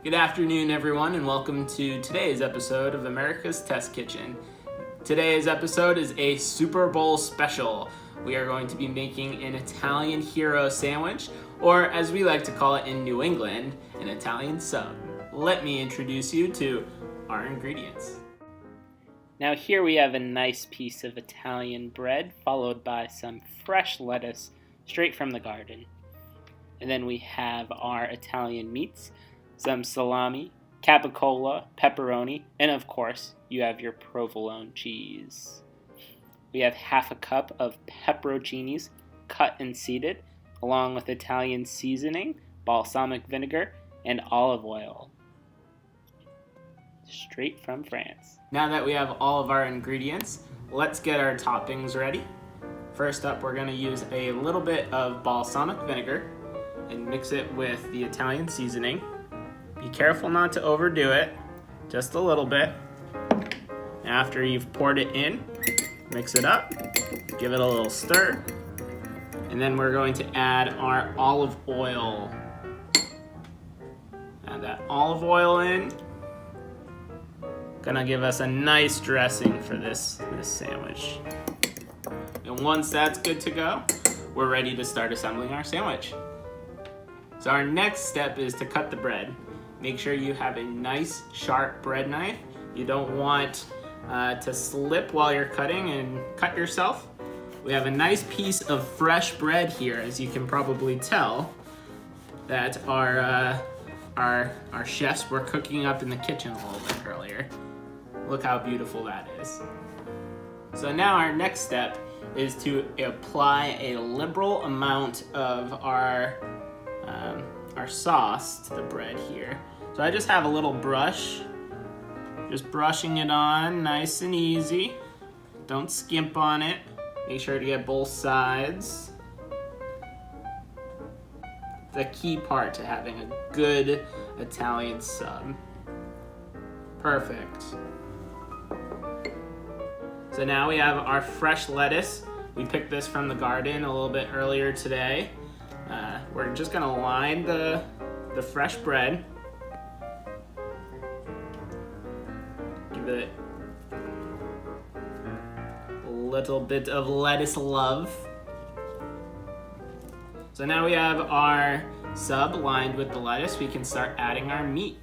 Good afternoon, everyone, and welcome to today's episode of America's Test Kitchen. Today's episode is a Super Bowl special. We are going to be making an Italian hero sandwich, or as we like to call it in New England, an Italian sub. Let me introduce you to our ingredients. Now here we have a nice piece of Italian bread, followed by some fresh lettuce straight from the garden. And then we have our Italian meats, some salami, capicola, pepperoni, and of course, you have your provolone cheese. We have half a cup of pepperoncinis cut and seeded, along with Italian seasoning, balsamic vinegar, and olive oil. Straight from France. Now that we have all of our ingredients, let's get our toppings ready. First up, we're going to use a little bit of balsamic vinegar and mix it with the Italian seasoning. Be careful not to overdo it, just a little bit. After you've poured it in, mix it up, give it a little stir, and then we're going to add our olive oil. Add that olive oil in. Gonna give us a nice dressing for this sandwich. And once that's good to go, we're ready to start assembling our sandwich. So our next step is to cut the bread. Make sure you have a nice sharp bread knife. You don't want to slip while you're cutting and cut yourself. We have a nice piece of fresh bread here, as you can probably tell, that our chefs were cooking up in the kitchen a little bit earlier. Look how beautiful that is. So now our next step is to apply a liberal amount of our sauce to the bread here. So I just have a little brush, just brushing it on nice and easy. Don't skimp on it. Make sure to get both sides. The key part to having a good Italian sub. Perfect. So now we have our fresh lettuce. We picked this from the garden a little bit earlier today. We're just gonna line the fresh bread. Give it a little bit of lettuce love. So now we have our sub lined with the lettuce. We can start adding our meat.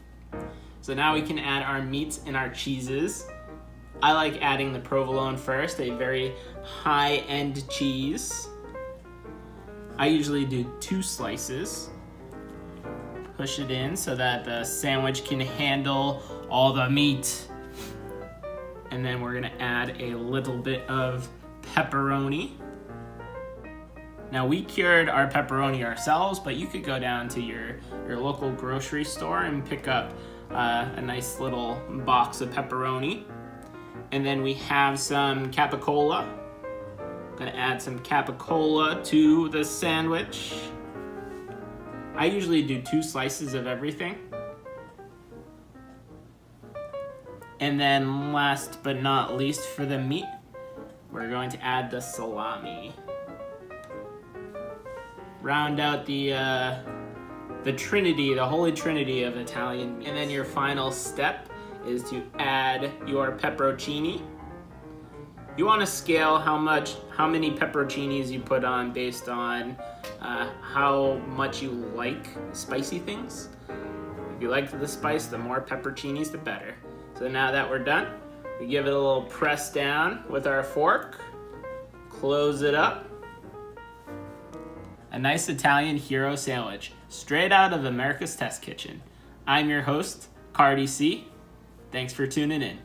So now we can add our meats and our cheeses. I like adding the provolone first, a very high-end cheese. I usually do 2 slices. Push it in so that the sandwich can handle all the meat. And then we're gonna add a little bit of pepperoni. Now we cured our pepperoni ourselves, but you could go down to your local grocery store and pick up a nice little box of pepperoni. And then we have some capicola. Gonna add some capicola to the sandwich. I usually do 2 slices of everything. And then last but not least for the meat, we're going to add the salami. Round out the trinity, the holy trinity of Italian meat. And then your final step is to add your pepperoncini. You want to scale how many pepperoncinis you put on based on how much you like spicy things. If you like the spice, the more pepperoncinis, the better. So now that we're done, we give it a little press down with our fork, close it up. A nice Italian hero sandwich, straight out of America's Test Kitchen. I'm your host, Cardi-C. Thanks for tuning in.